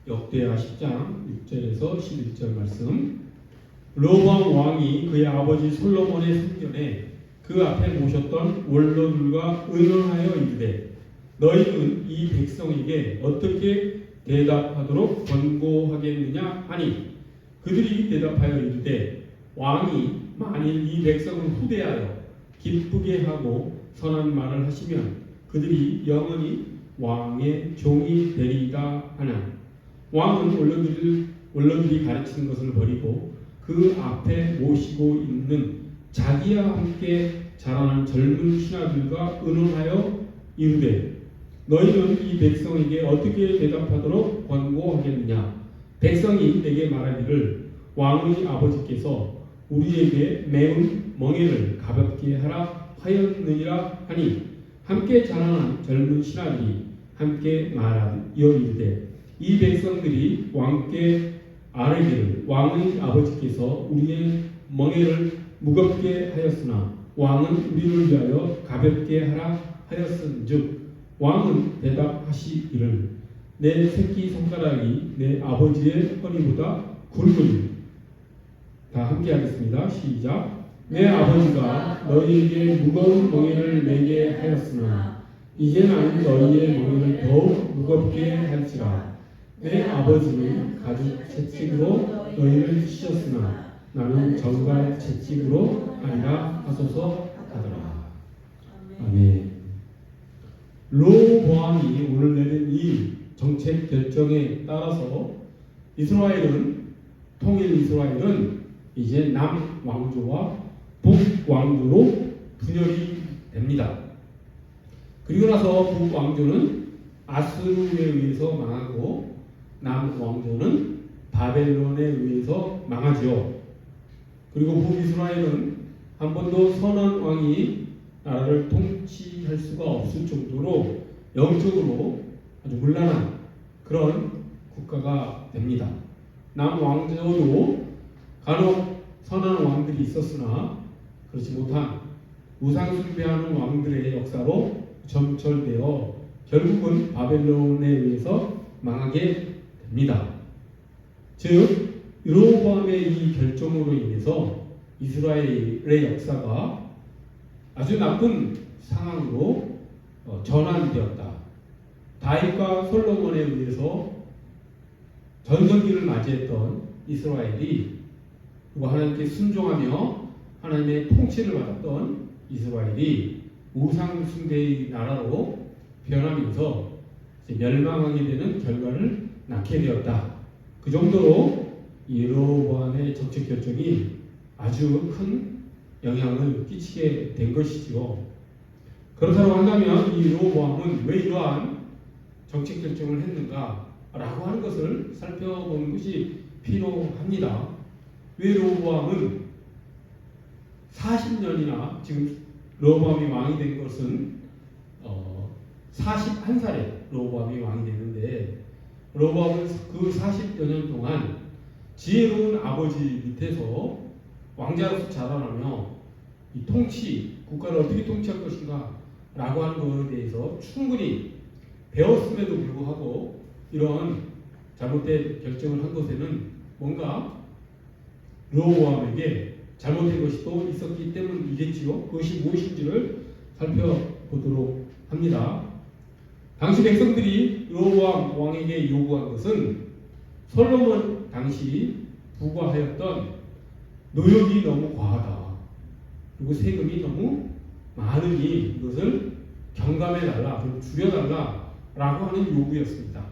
역대하 10장 6절에서 11절 말씀. 르호보암 왕이 그의 아버지 솔로몬의 승전에 그 앞에 모셨던 원로들과 의논하여 이르되 너희는 이 백성에게 어떻게 대답하도록 권고하겠느냐 하니 그들이 대답하여 이르되 왕이 만일 이 백성을 후대하여 기쁘게 하고 선한 말을 하시면 그들이 영원히 왕의 종이 되리이다 하나 왕은 원로들이 가르치는 것을 버리고 그 앞에 모시고 있는 자기와 함께 자라난 젊은 신하들과 의논하여 이르되 너희는 이 백성에게 어떻게 대답하도록 권고하겠느냐. 백성이 내게 말하기를 왕의 아버지께서 우리에게 매운 멍에를 가볍게 하라 하였느니라 하니 함께 자라난 젊은 신하들이 함께 말하여 이르되 이 백성들이 왕께 아뢰기를 왕의 아버지께서 우리의 멍에를 무겁게 하였으나 왕은 우리를 위하여 가볍게 하라 하였은즉 왕은 대답하시기를 내 새끼 손가락이 내 아버지의 허리보다 굵으니. 다 함께 하겠습니다. 시작. 내 아버지가 너희에게 무거운 멍에를 내게 하였으나 이제 나는 너희의 멍에를 더욱 무겁게 할지라. 내 아버지는 가죽 채찍으로 너희를 치셨으나 나는 정갈 채찍으로 아니라 하소서 하더라. 아멘. 르호보암이 오늘 내린 이 정책 결정에 따라서 통일 이스라엘은 이제 남왕조와 북왕조로 분열이 됩니다. 그리고 나서 북왕조는 아수르에 의해서 망하고 남왕조는 바벨론에 의해서 망하죠. 그리고 북이스라엘은 한 번도 선한 왕이 나라를 통치할 수가 없을 정도로 영적으로 아주 문란한 그런 국가가 됩니다. 남왕조도 간혹 선한 왕들이 있었으나 그렇지 못한 우상 숭배하는 왕들의 역사로 점철되어 결국은 바벨론에 의해서 망하게 됩니다. 즉 르호보암의 이 결정으로 인해서 이스라엘의 역사가 아주 나쁜 상황으로 전환되었다. 다윗과 솔로몬에 의해서 전성기를 맞이했던 이스라엘이 그리고 하나님께 순종하며 하나님의 통치를 받았던 이스라엘이 우상 숭배의 나라로 변하면서 멸망하게 되는 결과를 낳게 되었다. 그 정도로 이 르호보암의 정책 결정이 아주 큰 영향을 끼치게 된 것이지요. 그렇다고 한다면 이 르호보암은 왜 이러한 정책 결정을 했는가 라고 하는 것을 살펴보는 것이 필요합니다. 왜 르호보암은 40년이나 지금 르호보암이 왕이 된 것은 41살에 르호보암이 왕이 됐는데 르호보암은 그 40여 년 동안 지혜로운 아버지 밑에서 왕자로서 자라나며 이 국가를 어떻게 통치할 것인가 라고 하는 것에 대해서 충분히 배웠음에도 불구하고 이런 잘못된 결정을 한 것에는 뭔가 르호보암에게 잘못된 것이 또 있었기 때문이겠지요. 그것이 무엇인지를 살펴보도록 합니다. 당시 백성들이 르호보암 왕에게 요구한 것은 솔로몬 당시 부과하였던 노역이 너무 과하다. 그리고 세금이 너무 많으니 이것을 경감해달라, 좀 줄여달라라고 하는 요구였습니다.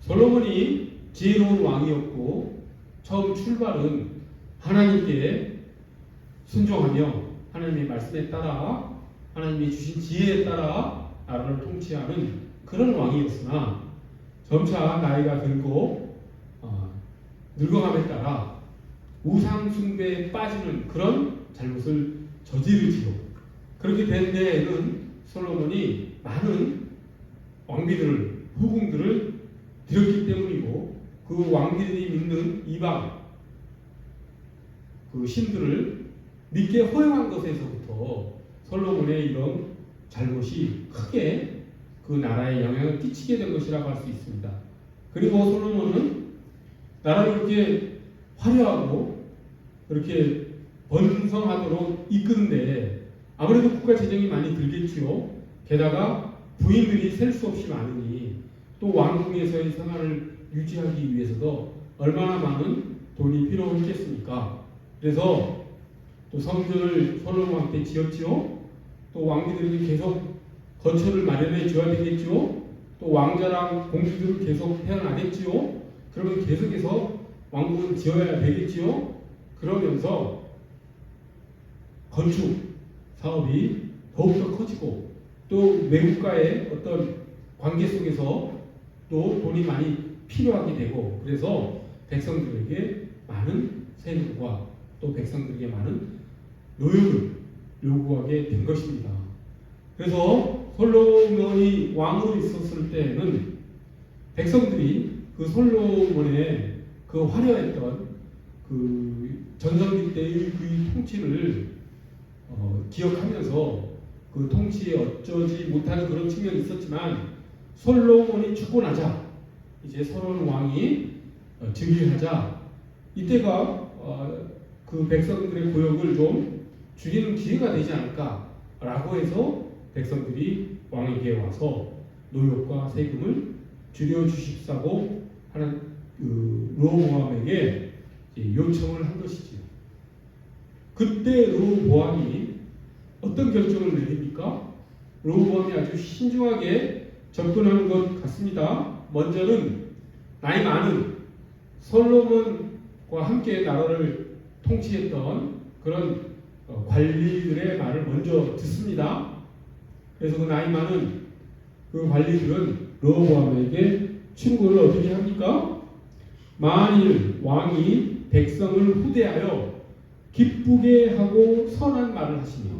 솔로몬이 지혜로운 왕이었고 처음 출발은 하나님께 순종하며 하나님의 말씀에 따라 하나님이 주신 지혜에 따라 나라를 통치하는 그런 왕이었으나 점차 나이가 들고 늙어감에 따라 우상 숭배에 빠지는 그런 잘못을 저지르지요. 그렇게 된 데에는 솔로몬이 많은 왕비들을 후궁들을 들였기 때문이고 그 왕비들이 믿는 이방 그 신들을 믿게 허용한 것에서부터 솔로몬의 이런 잘못이 크게 그 나라에 영향을 끼치게 된 것이라고 할 수 있습니다. 그리고 솔로몬은 나라를 그렇게 화려하고 그렇게 번성하도록 이끄는데 아무래도 국가 재정이 많이 들겠지요. 게다가 부인들이 셀 수 없이 많으니 또 왕궁에서의 생활을 유지하기 위해서도 얼마나 많은 돈이 필요했겠습니까? 그래서 또 성전을 솔로몬 왕 때 지었지요. 또 왕비들이 계속 거처를 마련해 줘야 되겠지요. 또 왕자랑 공주들을 계속 태어나겠지요. 그러면 계속해서 왕궁을 지어야 되겠지요. 그러면서 건축 사업이 더욱더 커지고 또 외국과의 어떤 관계 속에서 또 돈이 많이 필요하게 되고 그래서 백성들에게 많은 세금과 또 백성들에게 많은 노역을 요구하게 된 것입니다. 그래서 솔로몬이 왕으로 있었을 때는 백성들이 그 솔로몬의 그 화려했던 그 전성기 때의 그 통치를 기억하면서 그 통치에 어쩌지 못하는 그런 측면이 있었지만 솔로몬이 죽고 나자 이제 서론 왕이 즉위하자 이때가 그 백성들의 고역을 좀 줄이는 기회가 되지 않을까라고 해서 백성들이 왕에게 와서 노역과 세금을 줄여 주십사고 하는 그 르호보암에게 요청을 한 것이지요. 그때 르호보암이 어떤 결정을 내립니까? 르호보암이 아주 신중하게 접근하는 것 같습니다. 먼저는 나이 많은 솔로몬과 함께 나라를 통치했던 그런 관리들의 말을 먼저 듣습니다. 그래서 그 나이 많은 그 관리들은 르호보암에게 충고를 어떻게 합니까? 만일 왕이 백성을 후대하여 기쁘게 하고 선한 말을 하시며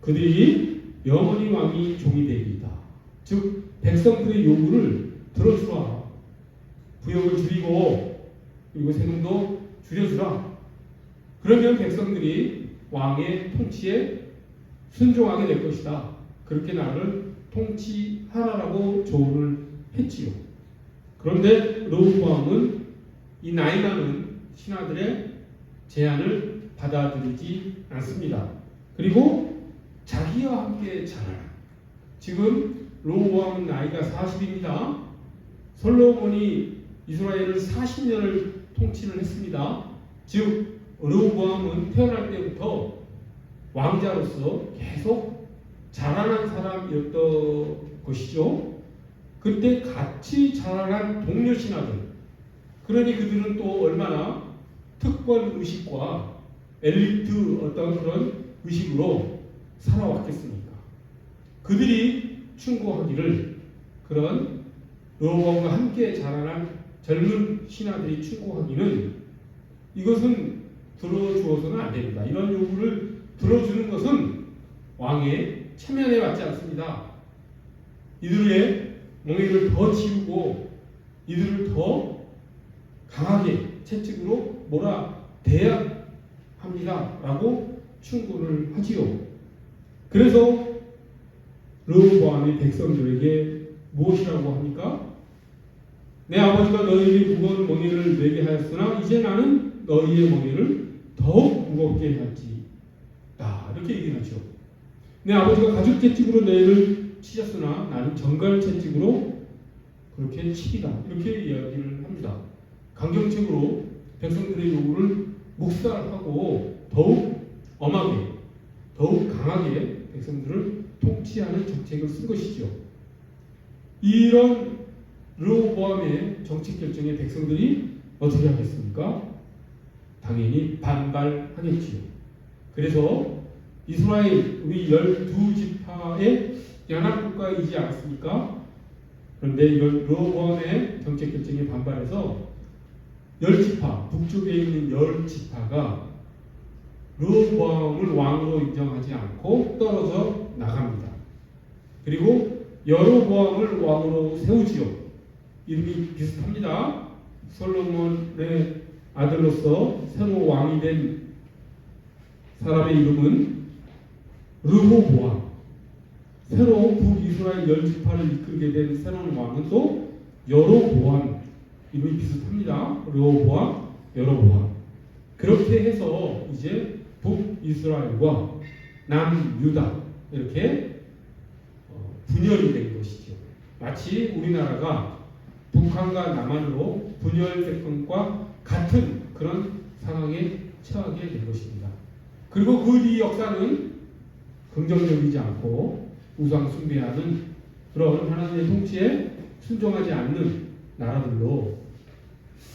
그들이 영원히 왕이 종이 되리이다. 즉 백성들의 요구를 들어주라. 부역을 줄이고 그리고 세금도 줄여주라. 그러면 백성들이 왕의 통치에 순종하게 될 것이다. 그렇게 나를 통치하라라고 조언을 했지요. 그런데 르호보암은 이 나이 많은 신하들의 제안을 받아들이지 않습니다. 그리고 자기와 함께 자라라. 지금 르호보암은 나이가 40입니다. 솔로몬이 이스라엘을 40년을 통치를 했습니다. 즉 르호보암은 태어날 때부터 왕자로서 계속 자라난 사람이었던 것이죠. 그때 같이 자라난 동료 신하들, 그러니 그들은 또 얼마나 특권 의식과 엘리트 어떤 그런 의식으로 살아왔겠습니까? 그들이 충고하기를 그런 르호보암과 함께 자라난 젊은 신하들이 충고하기는 이것은 들어주어서는 안 됩니다. 이런 요구를 들어주는 것은 왕의 체면에 맞지 않습니다. 이들의 멍에를 더 지우고 이들을 더 강하게 채찍으로 몰아대야 합니다라고 충고를 하지요. 그래서 르호보암이 백성들에게 무엇이라고 합니까? 내 아버지가 너희에게 무거운 멍에를 내게 하였으나 이제 나는 너희의 멍에를 더욱 무겁게 할지다. 이렇게 얘기하죠. 내 아버지가 가죽 채찍으로 너희를 치셨으나 나는 정갈 채찍으로 그렇게 치리다. 이렇게 이야기를 합니다. 강경책으로 백성들의 요구를 묵살하고 더욱 엄하게, 더욱 강하게 백성들을 통치하는 정책을 쓴 것이죠. 이런 르호보암의 정책 결정에 백성들이 어떻게 하겠습니까? 당연히 반발하겠지요. 그래서 이스라엘 우리 12지파의 연합국가이지 않습니까? 그런데 이런 르호보암의 정책 결정에 반발해서 10지파, 북쪽에 있는 10지파가 르호보암을 왕으로 인정하지 않고 떨어져 나갑니다. 그리고 여로보암을 왕으로 세우지요. 이름이 비슷합니다. 솔로몬의 아들로서 새로 왕이 된 사람의 이름은 르호보암. 새로 북이스라엘 10지파를 이끌게 된 새로운 왕은 또 여로보암, 이름이 비슷합니다. 르호보암, 여로보암. 그렇게 해서 이제 북이스라엘과 남유다 이렇게 분열이 된 것이죠. 마치 우리나라가 북한과 남한으로 분열된 것과 같은 그런 상황에 처하게 된 것입니다. 그리고 그 뒤 역사는 긍정적이지 않고 우상 숭배하는 그런 하나님의 통치에 순종하지 않는 나라들로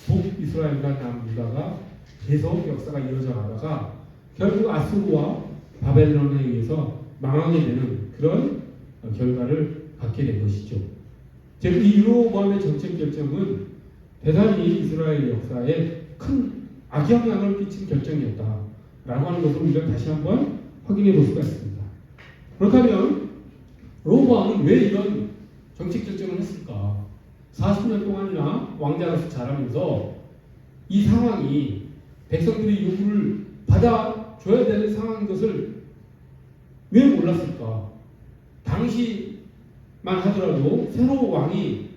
북이스라엘과 남유다가 계속 역사가 이어져 가다가 결국 아수르와 바벨론에 의해서 망하게 되는 그런 결과를 갖게 된 것이죠. 즉, 이 여로보암의 정책 결정은 대단히 이스라엘 역사에 큰 악영향을 끼친 결정이었다라고 하는 것을 우리가 다시 한번 확인해 볼 수가 있습니다. 그렇다면 르호보암은 왜 이런 정책 결정을 했을까? 40년 동안이나 왕자로서 자라면서 이 상황이 백성들의 요구를 받아줘야 되는 상황인 것을 왜 몰랐을까? 당시만 하더라도 새로 왕이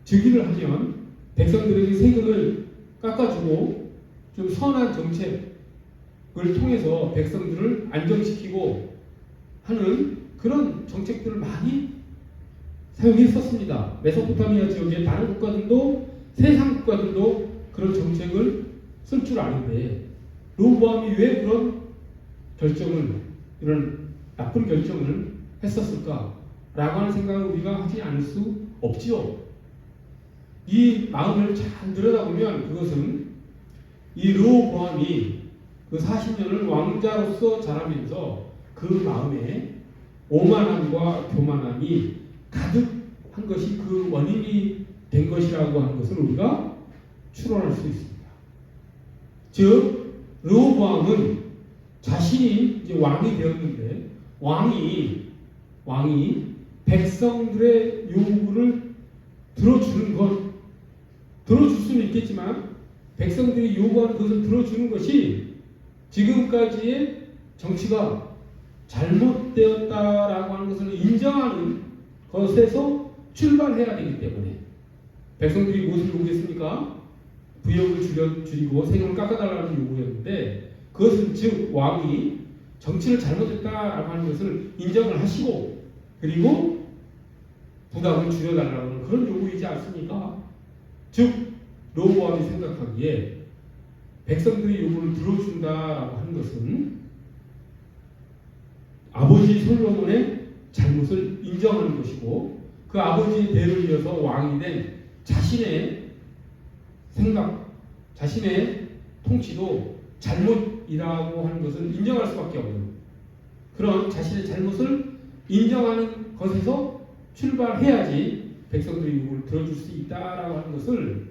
즉위를 하면 백성들에게 세금을 깎아주고 좀 선한 정책을 통해서 백성들을 안정시키고 하는 그런 정책들을 많이 사용했었습니다. 메소포타미아 지역의 다른 국가들도 세상 국가들도 그런 정책을 쓸 줄 아는데 르호보암이 왜 그런 결정을 이런 나쁜 결정을 했었을까라고 하는 생각을 우리가 하지 않을 수 없지요. 이 마음을 잘 들여다보면 그것은 이 르호보암이 그 40년을 왕자로서 자라면서 그 마음에 오만함과 교만함이 가득한 것이 그 원인이 된 것이라고 하는 것을 우리가 추론할 수 있습니다. 즉, 르호보암은 자신이 이제 왕이 되었는데 왕이 백성들의 요구를 들어줄 수는 있겠지만 백성들이 요구하는 것을 들어주는 것이 지금까지의 정치가 잘못되었다라고 하는 것을 인정하는 것에서 출발해야 되기 때문에 백성들이 무엇을 요구했습니까? 부역을 줄이고 세금을 깎아달라는 요구였는데 그것은 즉 왕이 정치를 잘못했다라고 하는 것을 인정을 하시고 그리고 부담을 줄여달라는 그런 요구이지 않습니까? 즉 르호보암이 생각하기에 백성들의 요구를 들어준다라고 하는 것은 아버지 솔로몬의 잘못을 인정하는 것이고 그 아버지의 대를 이어서 왕이 된 자신의 생각, 자신의 통치도 잘못이라고 하는 것을 인정할 수밖에 없는 그런 자신의 잘못을 인정하는 것에서 출발해야지 백성들의 요구를 들어줄 수 있다라고 하는 것을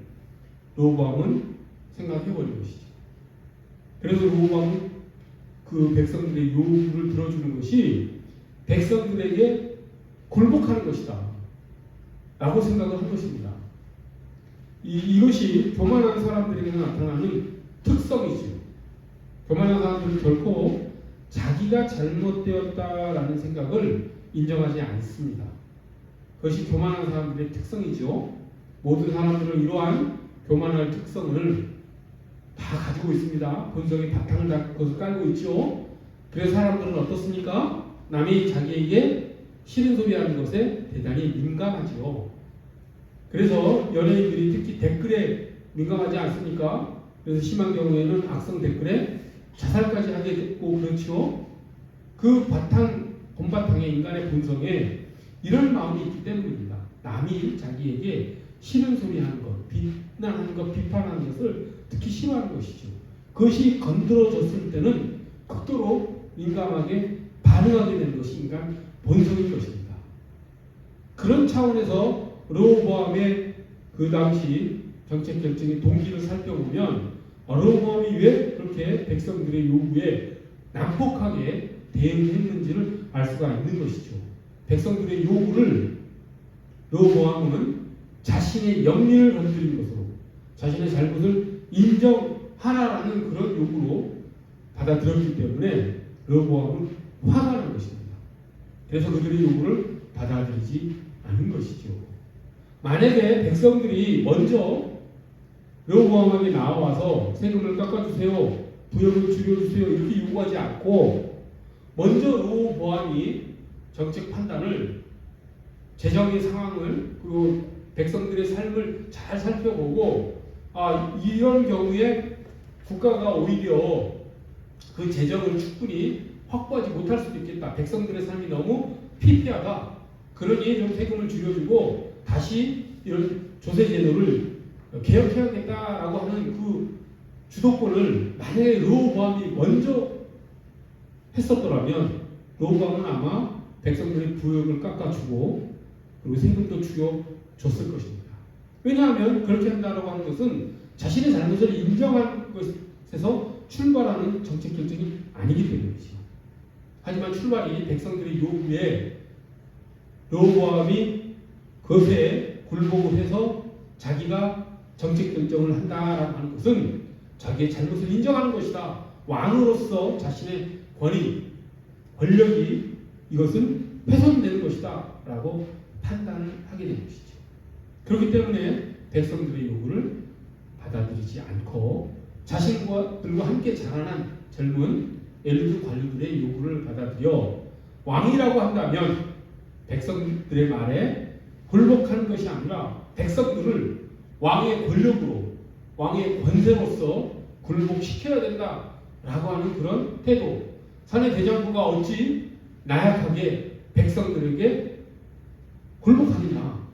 르호보암은 생각해버린 것이죠. 그래서 르호보암은 그 백성들의 요구를 들어주는 것이 백성들에게 굴복하는 것이다 라고 생각을 한 것입니다. 이것이 교만한 사람들에게 나타나는 특성이죠. 교만한 사람들은 결코 자기가 잘못되었다라는 생각을 인정하지 않습니다. 그것이 교만한 사람들의 특성이죠. 모든 사람들은 이러한 교만할 특성을 다 가지고 있습니다. 본성의 바탕을 다 그것을 깔고 있죠. 그래서 사람들은 어떻습니까? 남이 자기에게 싫은 소리 하는 것에 대단히 민감하죠. 그래서 연예인들이 특히 댓글에 민감하지 않습니까? 그래서 심한 경우에는 악성 댓글에 자살까지 하게 됐고 그렇죠. 그 본바탕에 인간의 본성에 이런 마음이 있기 때문입니다. 남이 자기에게 싫은 소리 하는 것, 비난하는 것, 비판하는 것을 특히 싫어하는 것이죠. 그것이 건드려졌을 때는 극도로 민감하게 반응하게 되는 것이 인간 본성인 것입니다. 그런 차원에서 르호보암의 그 당시 정책 결정의 동기를 살펴보면 르호보암이 왜 그렇게 백성들의 요구에 난폭하게 대응했는지를 알 수가 있는 것이죠. 백성들의 요구를 르호보암은 자신의 영리를 건드린 것으로 자신의 잘못을 인정하라라는 그런 요구로 받아들였기 때문에 르호보암은 화가 난 것입니다. 그래서 그들의 요구를 받아들이지 않은 것이죠. 만약에 백성들이 먼저 르호보암에게 나와서 세금을 깎아주세요, 부역을 줄여주세요 이렇게 요구하지 않고 먼저 르호보암이 정책 판단을, 재정의 상황을, 그리고 백성들의 삶을 잘 살펴보고 이런 경우에 국가가 오히려 그 재정을 충분히 확보하지 못할 수도 있겠다, 백성들의 삶이 너무 피폐하다, 그러니 좀 세금을 줄여주고 다시 이런 조세제도를 개혁해야겠다라고 하는 그 주도권을 만약에 르호보암이 먼저 했었더라면 르호보암은 아마 백성들의 부역을 깎아주고 그리고 세금도 줄여줬을 것입니다. 왜냐하면 그렇게 한다고 하는 것은 자신의 잘못을 인정한 것에서 출발하는 정책 결정이 아니기 때문이죠. 하지만 출발이 백성들의 요구에 르호보암이 그것에 굴복을 해서 자기가 정책 결정을 한다라고 하는 것은 자기의 잘못을 인정하는 것이다. 왕으로서 자신의 권위, 권력이 이것은 훼손되는 것이다 라고 판단을 하게 된 것이죠. 그렇기 때문에 백성들의 요구를 받아들이지 않고 자신들과 함께 자라난 젊은 엘리트 관료들의 요구를 받아들여 왕이라고 한다면 백성들의 말에 굴복하는 것이 아니라 백성들을 왕의 권력으로, 왕의 권세로서 굴복시켜야 된다라고 하는 그런 태도. 사내 대장부가 어찌 나약하게 백성들에게 굴복하겠나?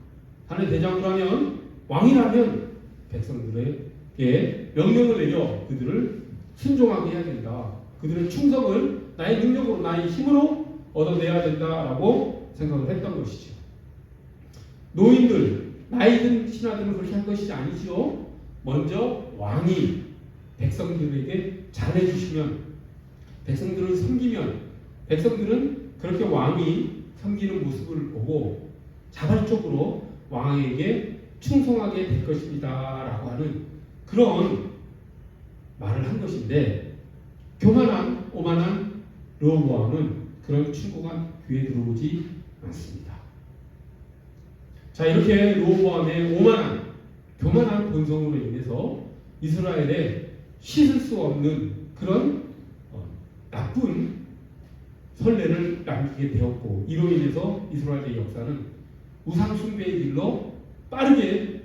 사내 대장부라면, 왕이라면 백성들에게 명령을 내려 그들을 순종하게 해야 된다. 그들의 충성을 나의 능력으로, 나의 힘으로 얻어내야 된다라고 생각을 했던 것이죠. 노인들, 나이든 신하들은 그렇게 한 것이 아니죠. 먼저 왕이 백성들에게 잘해주시면, 백성들을 섬기면, 백성들은 그렇게 왕이 섬기는 모습을 보고 자발적으로 왕에게 충성하게 될 것입니다 라고 하는 그런 말을 한 것인데, 교만한 오만한 르호보암은 그런 충고가 귀에 들어오지 않습니다. 자, 이렇게 르호보암의 오만한, 교만한 본성으로 인해서 이스라엘에 씻을 수 없는 그런 나쁜 선례를 남기게 되었고, 이로 인해서 이스라엘의 역사는 우상 숭배의 길로 빠르게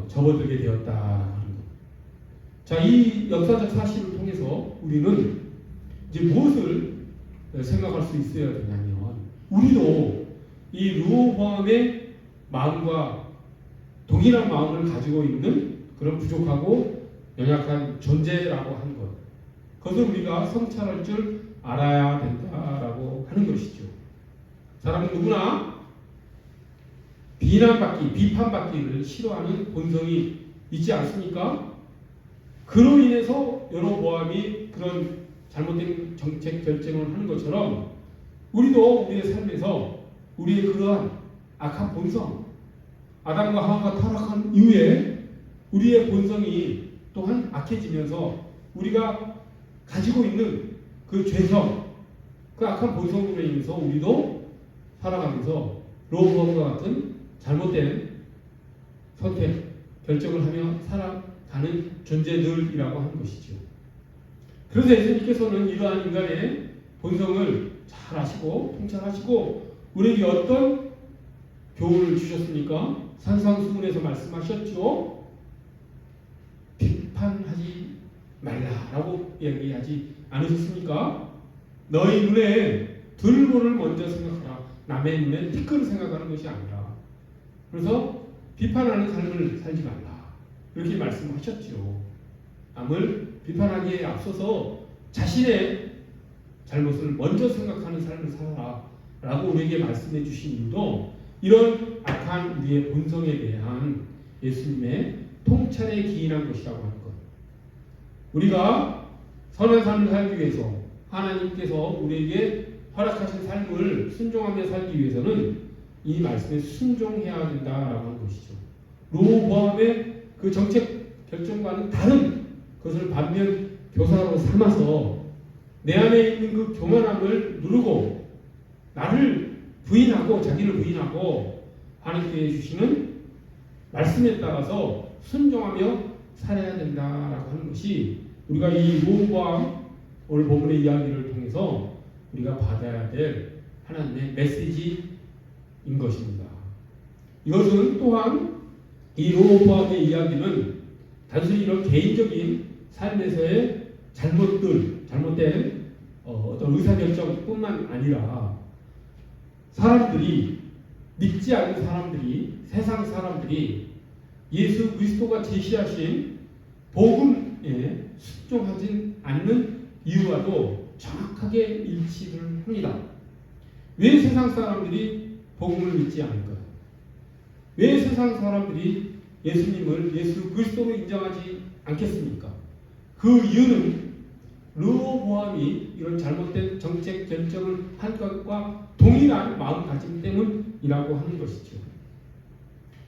접어들게 되었다는 것. 자, 이 역사적 사실을 통해서 우리는 이제 무엇을 생각할 수 있어야 되냐면, 우리도 이 르호보암의 마음과 동일한 마음을 가지고 있는 그런 부족하고 연약한 존재라고 하는 것, 그것을 우리가 성찰할 줄 알아야 된다라고 하는 것이죠. 사람은 누구나 비난받기, 비판받기를 싫어하는 본성이 있지 않습니까? 그로 인해서 르호보암이 그런 잘못된 정책 결정을 하는 것처럼 우리도 우리의 삶에서 우리의 그러한 악한 본성, 아담과 하와가 타락한 이후에 우리의 본성이 또한 악해지면서 우리가 가지고 있는 그 죄성, 그 악한 본성으로 인해서 우리도 살아가면서 르호보암과 같은 잘못된 선택, 결정을 하며 살아가는 존재들이라고 하는 것이죠. 그래서 예수님께서는 이러한 인간의 본성을 잘 아시고 통찰하시고 우리에게 어떤 교훈을 주셨습니까? 산상수훈에서 말씀하셨죠. 비판하지 말라라고 얘기하지 않으셨습니까? 너희 눈에 들보를 먼저 생각하라. 남의 눈에 티끌을 생각하는 것이 아니라. 그래서 비판하는 삶을 살지 말라. 이렇게 말씀하셨죠. 남을 비판하기에 앞서서 자신의 잘못을 먼저 생각하는 삶을 살아라 라고 우리에게 말씀해 주신 이유도 이런 악한 우리의 본성에 대한 예수님의 통찰에 기인한 것이라고 하는 것. 우리가 선한 삶을 살기 위해서 하나님께서 우리에게 허락하신 삶을 순종하며 살기 위해서는 이 말씀에 순종해야 된다라고 하는 것이죠. 르호보암의 그 정책 결정과는 다른 그것을 반면 교사로 삼아서 내 안에 있는 그 교만함을 누르고 나를 부인하고 자기를 부인하고 하나님께 주시는 말씀에 따라서 순종하며 살아야 된다라고 하는 것이 우리가 이 로보암 오늘 본문의 이야기를 통해서 우리가 받아야 될 하나님의 메시지인 것입니다. 이것은 또한 이 로보암의 이야기는 단순히 이런 개인적인 삶에서의 잘못된 어떤 의사결정뿐만 아니라 사람들이 믿지 않는 사람들이 세상 사람들이 예수 그리스도가 제시하신 복음에 순종하지 않는 이유와도 정확하게 일치를 합니다. 왜 세상 사람들이 복음을 믿지 않을까요? 왜 세상 사람들이 예수님을 예수 그리스도로 인정하지 않겠습니까? 그 이유는 르호보암이 이런 잘못된 정책 결정을 한 것과 동일한 마음가짐 때문이라고 하는 것이죠.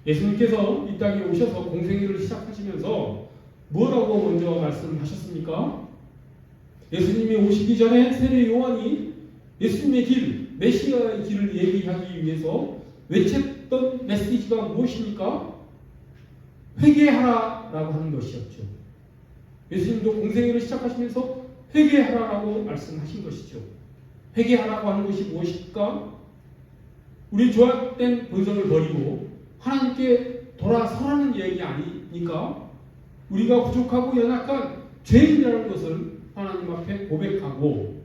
예수님께서 이 땅에 오셔서 공생애를 시작하시면서 뭐라고 먼저 말씀하셨습니까? 예수님이 오시기 전에 세례 요한이 예수님의 길, 메시아의 길을 얘기하기 위해서 외쳤던 메시지가 무엇입니까? 회개하라라고 하는 것이었죠. 예수님도 공생애를 시작하시면서 회개하라라고 말씀하신 것이죠. 회개하라고 하는 것이 무엇일까? 우리 조합된 본성을 버리고 하나님께 돌아서라는 얘기 아니니까 우리가 부족하고 연약한 죄인이라는 것을 하나님 앞에 고백하고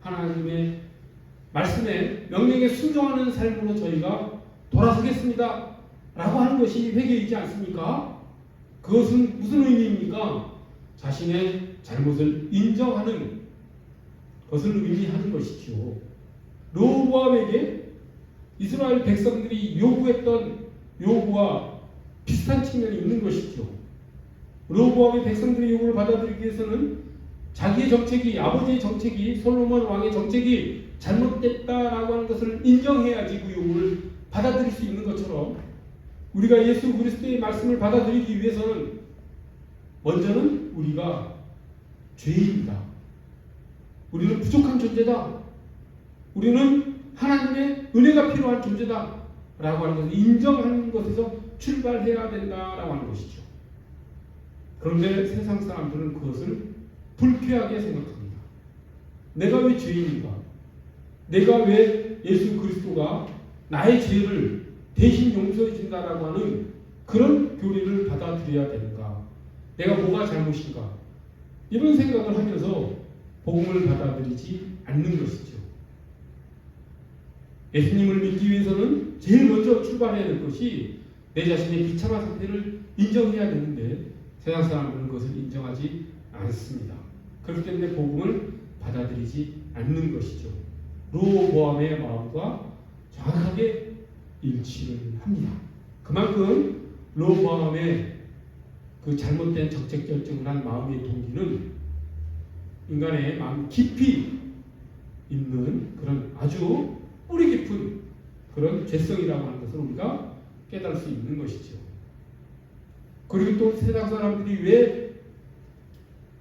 하나님의 말씀에 명령에 순종하는 삶으로 저희가 돌아서겠습니다 라고 하는 것이 회개이지 않습니까? 그것은 무슨 의미입니까? 자신의 잘못을 인정하는 것을 의미하는 것이죠. 르호보암에게 이스라엘 백성들이 요구했던 요구와 비슷한 측면이 있는 것이죠. 르호보암의 백성들의 요구를 받아들이기 위해서는 자기의 정책이, 아버지의 정책이, 솔로몬 왕의 정책이 잘못됐다라고 하는 것을 인정해야지 그 요구를 받아들일 수 있는 것처럼 우리가 예수 그리스도의 말씀을 받아들이기 위해서는 먼저는 우리가 죄인이다. 우리는 부족한 존재다. 우리는 하나님의 은혜가 필요한 존재다. 라고 하는 것을 인정하는 것에서 출발해야 된다라고 하는 것이죠. 그런데 세상 사람들은 그것을 불쾌하게 생각합니다. 내가 왜 죄인인가? 내가 왜 예수 그리스도가 나의 죄를 대신 용서해 준다라고 하는 그런 교리를 받아들여야 되는가? 내가 뭐가 잘못인가? 이런 생각을 하면서 복음을 받아들이지 않는 것이죠. 예수님을 믿기 위해서는 제일 먼저 출발해야 될 것이 내 자신의 비참한 상태를 인정해야 되는데 세상 사람들은 그것을 인정하지 않습니다. 그렇기 때문에 복음을 받아들이지 않는 것이죠. 르호보암의 마음과 정확하게 일치를 합니다. 그만큼 르호보암의 그 잘못된 정책 결정을 한 마음의 동기는 인간의 마음 깊이 있는 그런 아주 뿌리 깊은 그런 죄성이라고 하는 것을 우리가 깨달을 수 있는 것이죠. 그리고 또 세상 사람들이 왜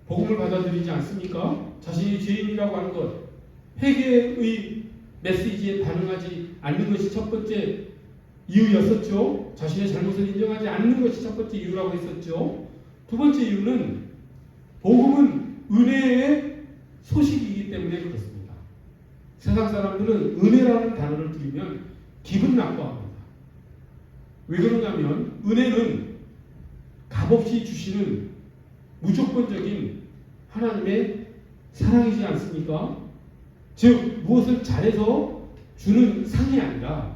복음을 받아들이지 않습니까? 자신이 죄인이라고 하는 것, 회개의 메시지에 반응하지 않는 것이 첫 번째 이유였었죠. 자신의 잘못을 인정하지 않는 것이 첫 번째 이유라고 했었죠. 두 번째 이유는 복음은 은혜의 소식이기 때문에 그렇습니다. 세상 사람들은 은혜라는 단어를 들으면 기분 나빠합니다. 왜 그러냐면 은혜는 값없이 주시는 무조건적인 하나님의 사랑이지 않습니까? 즉 무엇을 잘해서 주는 상이 아니라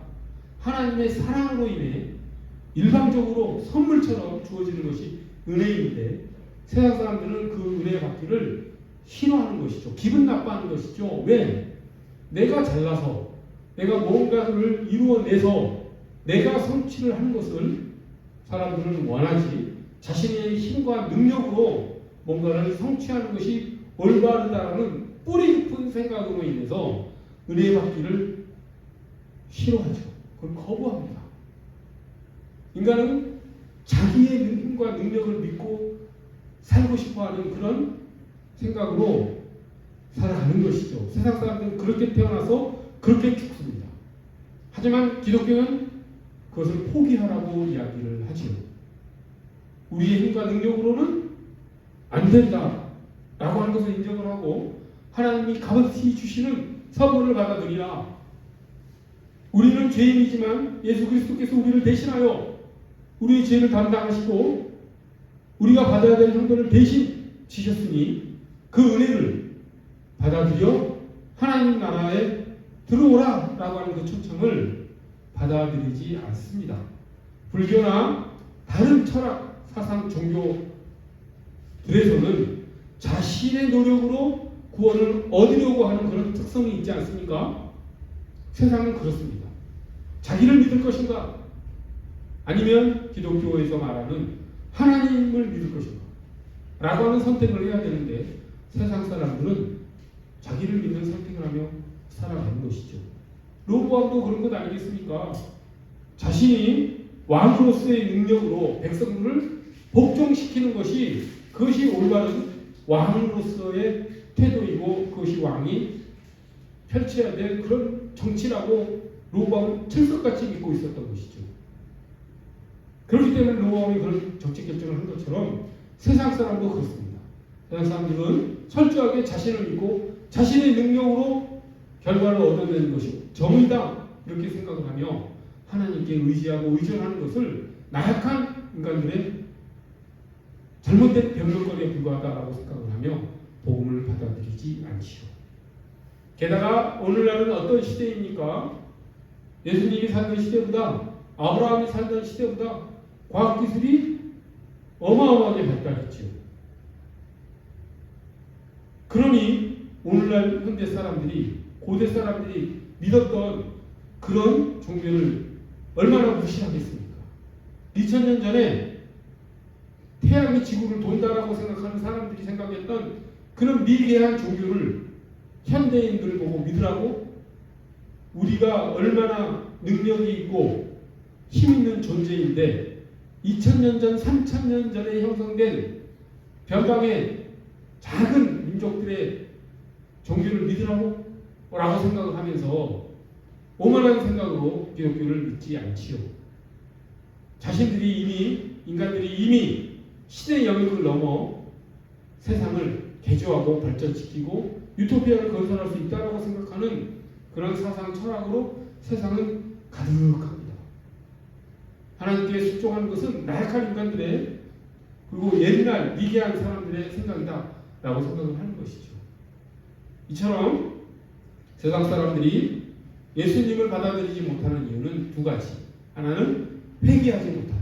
하나님의 사랑으로 인해 일방적으로 선물처럼 주어지는 것이 은혜인데 세상 사람들은 그 은혜 받기를 싫어하는 것이죠. 기분 나빠하는 것이죠. 왜? 내가 잘나서 내가 뭔가를 이루어내서 내가 성취를 하는 것을 사람들은 원하지 자신의 힘과 능력으로 뭔가를 성취하는 것이 올바르다라는 뿌리 깊은 생각으로 인해서 은혜 받기를 싫어하죠. 그걸 거부합니다. 인간은 자기의 힘과 능력을 믿고 살고 싶어하는 그런 생각으로 살아가는 것이죠. 세상 사람들은 그렇게 태어나서 그렇게 죽습니다. 하지만 기독교는 그것을 포기하라고 이야기를 하지요. 우리의 힘과 능력으로는 안 된다 라고 하는 것을 인정을 하고 하나님이 값없이 주시는 선물을 받아들이라. 우리는 죄인이지만 예수 그리스도께서 우리를 대신하여 우리의 죄를 담당하시고 우리가 받아야 될 형벌을 대신 지셨으니 그 은혜를 받아들여 하나님 나라에 들어오라 라고 하는 그 초청을 받아들이지 않습니다. 불교나 다른 철학, 사상, 종교들에서는 자신의 노력으로 구원을 얻으려고 하는 그런 특성이 있지 않습니까? 세상은 그렇습니다. 자기를 믿을 것인가? 아니면 기독교에서 말하는 하나님을 믿을 것인가? 라고 하는 선택을 해야 되는데 세상 사람들은 자기를 믿는 선택을 하며 살아가는 것이죠. 로보암도 그런 것 아니겠습니까? 자신이 왕으로서의 능력으로 백성들을 복종시키는 것이 그것이 올바른 왕으로서의 태도이고 그것이 왕이 펼쳐야 될 그런 정치라고 로보암은 철석같이 믿고 있었던 것이죠. 그렇기 때문에 로보암이 그런 정치 결정을 한 것처럼 세상 사람도 그렇습니다. 세상 사람들은 철저하게 자신을 믿고 자신의 능력으로 결과를 얻어내는 것이 정의다 이렇게 생각을 하며 하나님께 의지하고 의존하는 것을 나약한 인간들의 잘못된 변명거리에 불과하다라고 생각을 하며 복음을 받아들이지 않지요. 게다가 오늘날은 어떤 시대입니까? 예수님이 살던 시대보다 아브라함이 살던 시대보다 과학기술이 어마어마하게 발달했지요. 그러니 오늘날 현대 사람들이 고대 사람들이 믿었던 그런 종교를 얼마나 무시하겠습니까? 2000년 전에 태양이 지구를 돈다라고 생각하는 사람들이 생각했던 그런 미개한 종교를 현대인들을 보고 믿으라고 우리가 얼마나 능력이 있고 힘 있는 존재인데 2000년 전, 3000년 전에 형성된 변방의 작은 민족들의 종교를 믿으라고 라고 생각을 하면서 오만한 생각으로 기독교를 믿지 않지요. 인간들이 이미 시대의 영역을 넘어 세상을 개조하고 발전시키고 유토피아를 건설할 수 있다고 생각하는 그런 사상 철학으로 세상은 가득합니다. 하나님께 순종하는 것은 나약한 인간들의 그리고 옛날 미개한 사람들의 생각이다 라고 생각을 하는 것이죠. 이처럼 세상 사람들이 예수님을 받아들이지 못하는 이유는 두 가지. 하나는 회개하지 못하는,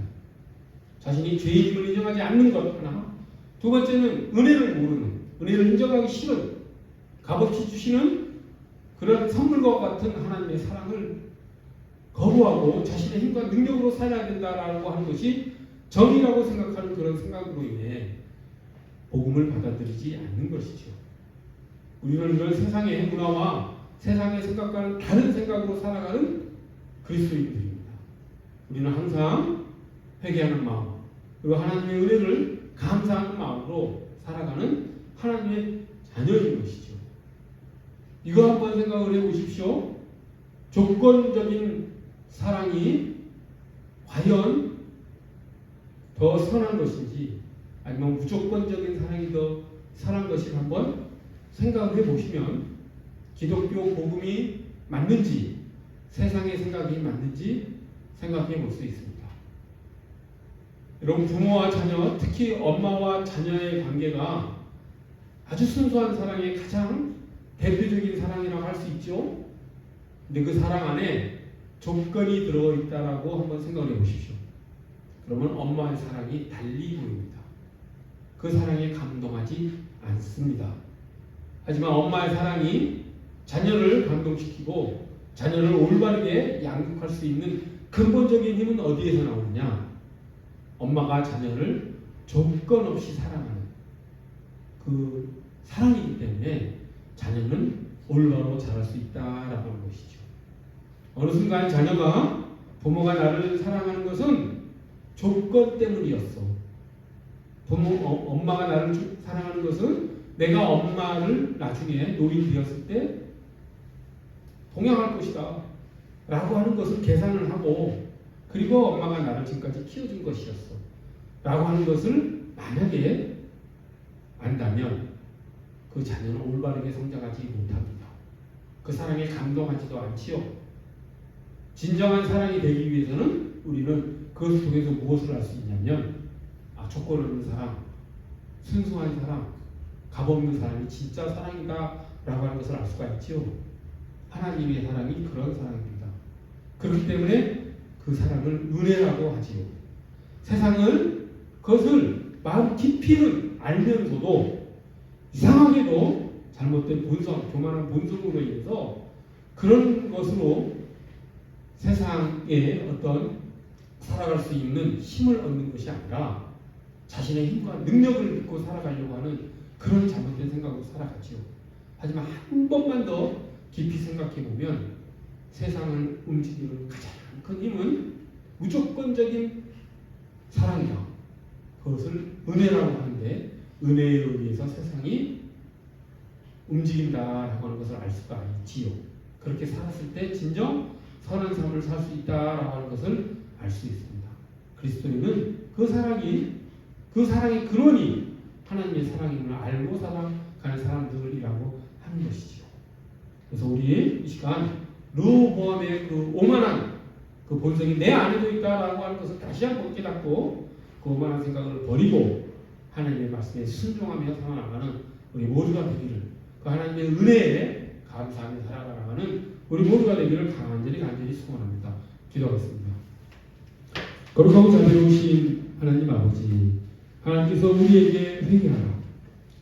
자신이 죄인임을 인정하지 않는 것 하나. 두 번째는 은혜를 모르는, 은혜를 인정하기 싫은, 값없이 주시는 그런 선물과 같은 하나님의 사랑을 거부하고 자신의 힘과 능력으로 살아야 된다라고 하는 것이 정의라고 생각하는 그런 생각으로 인해 복음을 받아들이지 않는 것이죠. 우리는 이런 세상의 문화와 세상의 생각과는 다른 생각으로 살아가는 그리스도인들입니다. 우리는 항상 회개하는 마음 그리고 하나님의 은혜를 감사하는 마음으로 살아가는 하나님의 자녀인 것이죠. 이거 한번 생각을 해보십시오. 조건적인 사랑이 과연 더 선한 것인지 아니면 무조건적인 사랑이 더 선한 것인지 한번 생각을 해보시면 기독교 복음이 맞는지 세상의 생각이 맞는지 생각해 볼 수 있습니다. 여러분, 부모와 자녀, 특히 엄마와 자녀의 관계가 아주 순수한 사랑의 가장 대표적인 사랑이라고 할 수 있죠. 근데 그 사랑 안에 조건이 들어있다라고 한번 생각해 보십시오. 그러면 엄마의 사랑이 달리 보입니다. 그 사랑에 감동하지 않습니다. 하지만 엄마의 사랑이 자녀를 감동시키고 자녀를 올바르게 양육할 수 있는 근본적인 힘은 어디에서 나오느냐? 엄마가 자녀를 조건 없이 사랑하는 그 사랑이기 때문에 자녀는 올바로 자랄 수 있다라고 하는 것이죠. 어느 순간 자녀가 부모가 나를 사랑하는 것은 조건 때문이었어. 엄마가 나를 사랑하는 것은 내가 엄마를 나중에 노인 되었을 때 동양할 것이다 라고 하는 것을 계산을 하고 그리고 엄마가 나를 지금까지 키워준 것이었어. 라고 하는 것을 만약에 안다면 그 자녀는 올바르게 성장하지 못합니다. 그 사랑에 감동하지도 않지요. 진정한 사랑이 되기 위해서는 우리는 그것 속에서 무엇을 할 수 있냐면 조건 없는 사랑, 순수한 사랑, 값없는 사랑이 진짜 사랑이다 라고 하는 것을 알 수가 있지요. 하나님의 사랑이 그런 사랑입니다. 그렇기 때문에 그 사랑을 은혜라고 하지요. 세상은 그것을 마음 깊이는 알면서도 이상하게도 잘못된 본성, 교만한 본성으로 인해서 그런 것으로 세상에 어떤 살아갈 수 있는 힘을 얻는 것이 아니라 자신의 힘과 능력을 믿고 살아가려고 하는 그런 잘못된 생각으로 살아가지요. 하지만 한 번만 더 깊이 생각해 보면 세상을 움직이는 가장 큰 힘은 무조건적인 사랑이다. 그것을 은혜라고 하는데 은혜에 의해서 세상이 움직인다라고 하는 것을 알 수가 있지요. 그렇게 살았을 때 진정 선한 삶을 살 수 있다라고 하는 것을 알 수 있습니다. 그리스도인은 그 사랑의 근원이 하나님의 사랑임을 알고 살아가는 사람들이라고 하는 것이지요. 그래서 우리 이 시간 르호보암의 그 오만한 그 본성이 내 안에도 있다라고 하는 것을 다시 한번 깨닫고 그 오만한 생각을 버리고 하나님의 말씀에 순종하며 살아나가는 우리 모두가 되기를, 그 하나님의 은혜에 감사하며 살아가는 우리 모두가 되기를 간절히 소원합니다. 기도하겠습니다. 거룩하고 자비로우신 하나님 아버지, 하나님께서 우리에게 회개하라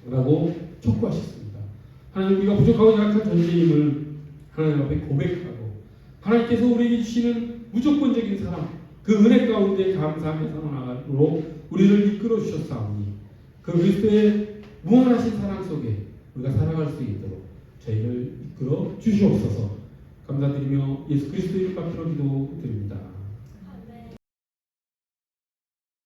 라고 촉구하셨습니다. 하나님, 우리가 부족하고 약한 존재임을 하나님 앞에 고백하고 하나님께서 우리에게 주시는 무조건적인 사랑, 그 은혜 가운데 감사하며 살아나가도록 우리를 이끌어 주셨사오니 그 그리스도의 무한하신 사랑 속에 우리가 살아갈 수 있도록 저희를 이끌어 주시옵소서. 감사드리며 예수 그리스도의 이름 받들어 기도드립니다.